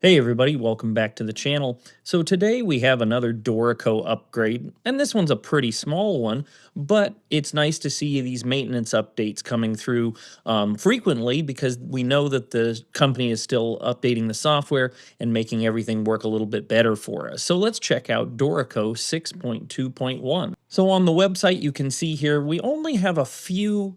Hey everybody, welcome back to the channel. So today we have another Dorico upgrade, and this one's a pretty small one, but it's nice to see these maintenance updates coming through frequently because we know that the company is still updating the software and making everything work a little bit better for us. So let's check out Dorico 6.2.1. So on the website you can see here we only have a few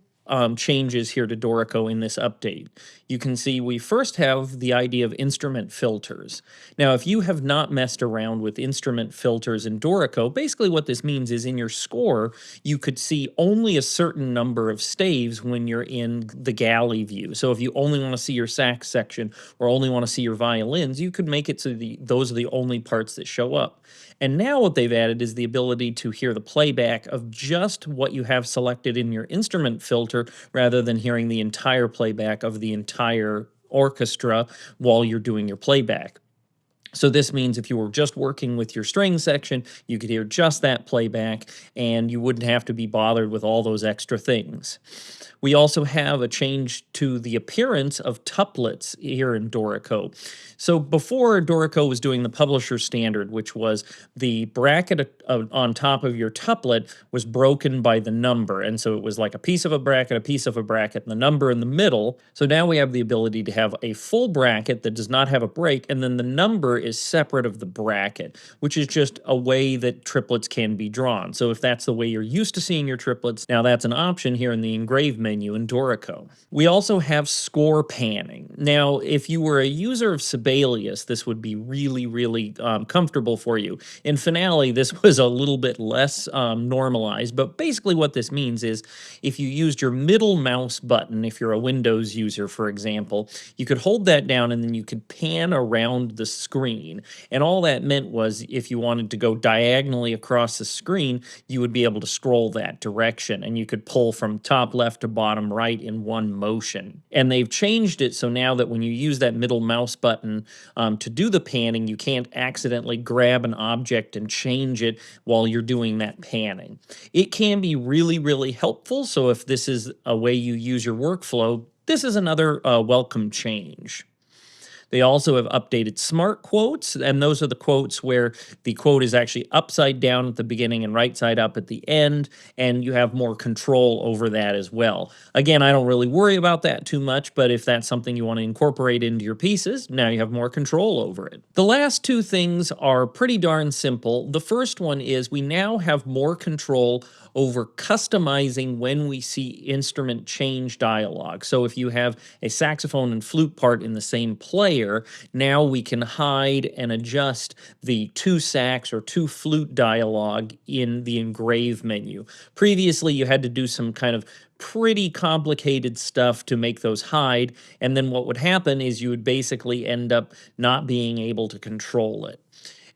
changes here to Dorico in this update. You can see we first have the idea of instrument filters. Now, if you have not messed around with instrument filters in Dorico, basically what this means is in your score, you could see only a certain number of staves when you're in the galley view. So if you only want to see your sax section or only want to see your violins, you could make it so those are the only parts that show up. And now what they've added is the ability to hear the playback of just what you have selected in your instrument filter rather than hearing the entire playback of the entire orchestra while you're doing your playback. So this means if you were just working with your string section, you could hear just that playback and you wouldn't have to be bothered with all those extra things. We also have a change to the appearance of tuplets here in Dorico. So before, Dorico was doing the publisher standard, which was the bracket on top of your tuplet was broken by the number. And so it was like a piece of a bracket, and the number in the middle. So now we have the ability to have a full bracket that does not have a break, and then the number is separate of the bracket, which is just a way that triplets can be drawn. So if that's the way you're used to seeing your triplets, now that's an option here in the engrave menu in Dorico. We also have score panning. Now, if you were a user of Sibelius, this would be really comfortable for you. In Finale, this was a little bit less normalized, but basically what this means is if you used your middle mouse button, if you're a Windows user, for example, you could hold that down and then you could pan around the screen. And all that meant was if you wanted to go diagonally across the screen, you would be able to scroll that direction and you could pull from top left to bottom right in one motion. And they've changed it so now that when you use that middle mouse button to do the panning, you can't accidentally grab an object and change it while you're doing that panning. It can be really helpful, so if this is a way you use your workflow, this is another welcome change. They also have updated smart quotes, and those are the quotes where the quote is actually upside down at the beginning and right side up at the end, and you have more control over that as well. Again, I don't really worry about that too much, but if that's something you want to incorporate into your pieces, now you have more control over it. The last two things are pretty darn simple. The first one is we now have more control over customizing when we see instrument change dialogue. So if you have a saxophone and flute part in the same player, now we can hide and adjust the two sax or two flute dialogue in the engrave menu. Previously, you had to do some kind of pretty complicated stuff to make those hide, and then what would happen is you would basically end up not being able to control it.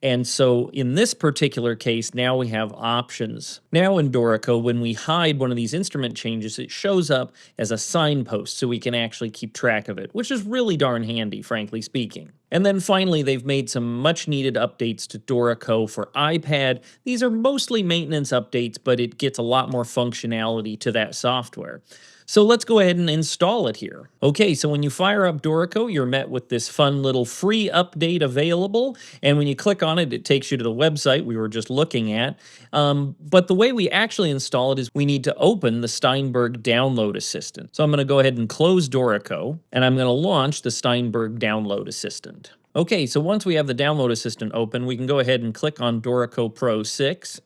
And so in this particular case, now we have options. Now in Dorico, when we hide one of these instrument changes, it shows up as a signpost so we can actually keep track of it, which is really darn handy, frankly speaking. And then finally, they've made some much needed updates to Dorico for iPad. These are mostly maintenance updates, but it gets a lot more functionality to that software. So let's go ahead and install it here. Okay, so when you fire up Dorico, you're met with this fun little free update available. And when you click on it, it takes you to the website we were just looking at. But the way we actually install it is we need to open the Steinberg Download Assistant. So I'm going to go ahead and close Dorico, and I'm going to launch the Steinberg Download Assistant. Okay, so once we have the Download Assistant open, we can go ahead and click on Dorico Pro 6.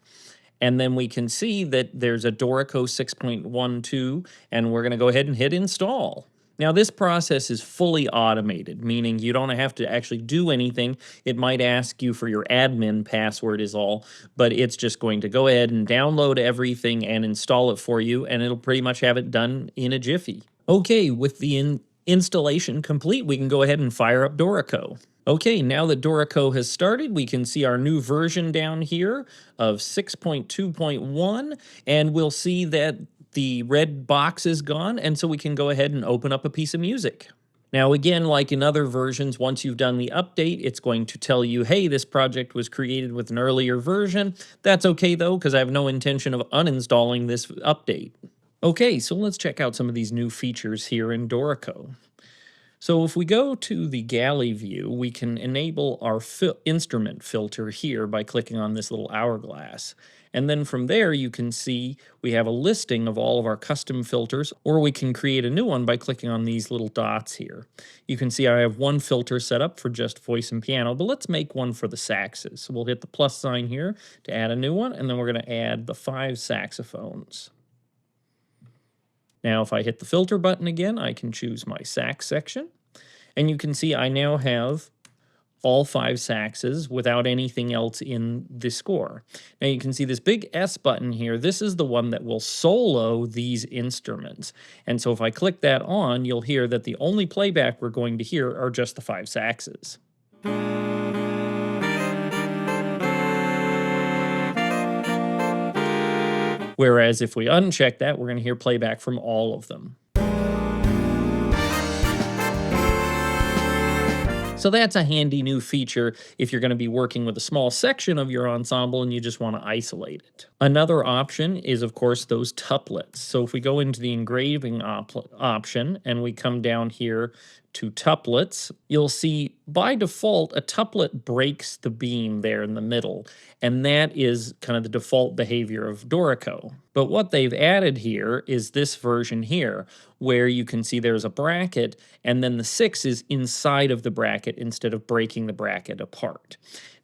And then we can see that there's a Dorico 6.12, and we're going to go ahead and hit install. Now, this process is fully automated, meaning you don't have to actually do anything. It might ask you for your admin password is all, but it's just going to go ahead and download everything and install it for you, and it'll pretty much have it done in a jiffy. Okay, with the installation complete, we can go ahead and fire up Dorico. Okay, now that Dorico has started, we can see our new version down here of 6.2.1, and we'll see that the red box is gone, and so we can go ahead and open up a piece of music. Now again, like in other versions, once you've done the update, it's going to tell you, hey, this project was created with an earlier version. That's okay though, because I have no intention of uninstalling this update. Okay, so let's check out some of these new features here in Dorico. So if we go to the galley view, we can enable our instrument filter here by clicking on this little hourglass. And then from there, you can see we have a listing of all of our custom filters, or we can create a new one by clicking on these little dots here. You can see I have one filter set up for just voice and piano, but let's make one for the saxes. So we'll hit the plus sign here to add a new one, and then we're going to add the 5 saxophones. Now, if I hit the filter button again, I can choose my sax section. And you can see I now have all 5 saxes without anything else in the score. Now you can see this big S button here. This is the one that will solo these instruments. And so if I click that on, you'll hear that the only playback we're going to hear are just the 5 saxes. Whereas if we uncheck that, we're going to hear playback from all of them. So that's a handy new feature if you're going to be working with a small section of your ensemble and you just want to isolate it. Another option is, of course, those tuplets. So if we go into the engraving option and we come down here to tuplets, you'll see by default a tuplet breaks the beam there in the middle, and that is kind of the default behavior of Dorico. But what they've added here is this version here, where you can see there's a bracket, and then the 6 is inside of the bracket instead of breaking the bracket apart.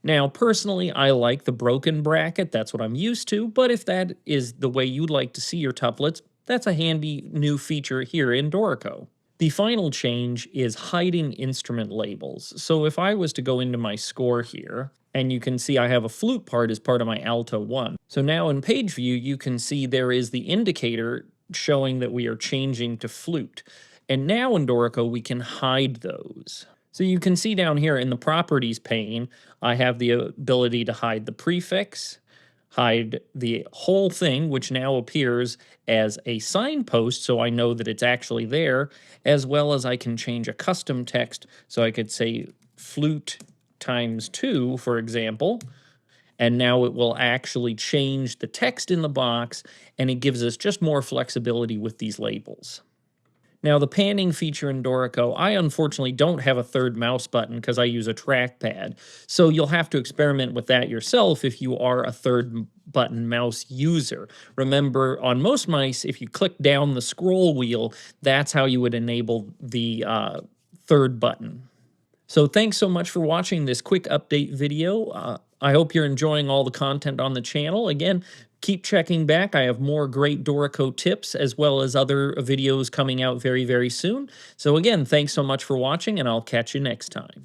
Now, personally, I like the broken bracket. That's what I'm used to, but if that is the way you'd like to see your tuplets, that's a handy new feature here in Dorico. The final change is hiding instrument labels. So if I was to go into my score here, and you can see I have a flute part as part of my alto 1. So now in page view, you can see there is the indicator showing that we are changing to flute. And now in Dorico, we can hide those. So you can see down here in the properties pane, I have the ability to hide the prefix, hide the whole thing, which now appears as a signpost so I know that it's actually there, as well as I can change a custom text. So I could say flute ×2, for example, and now it will actually change the text in the box, and it gives us just more flexibility with these labels. Now, the panning feature in Dorico, I unfortunately don't have a third mouse button because I use a trackpad, so you'll have to experiment with that yourself if you are a third button mouse user. Remember, on most mice, if you click down the scroll wheel, that's how you would enable the third button. So thanks so much for watching this quick update video. I hope you're enjoying all the content on the channel. Again, keep checking back. I have more great Dorico tips as well as other videos coming out very, very soon. So again, thanks so much for watching, and I'll catch you next time.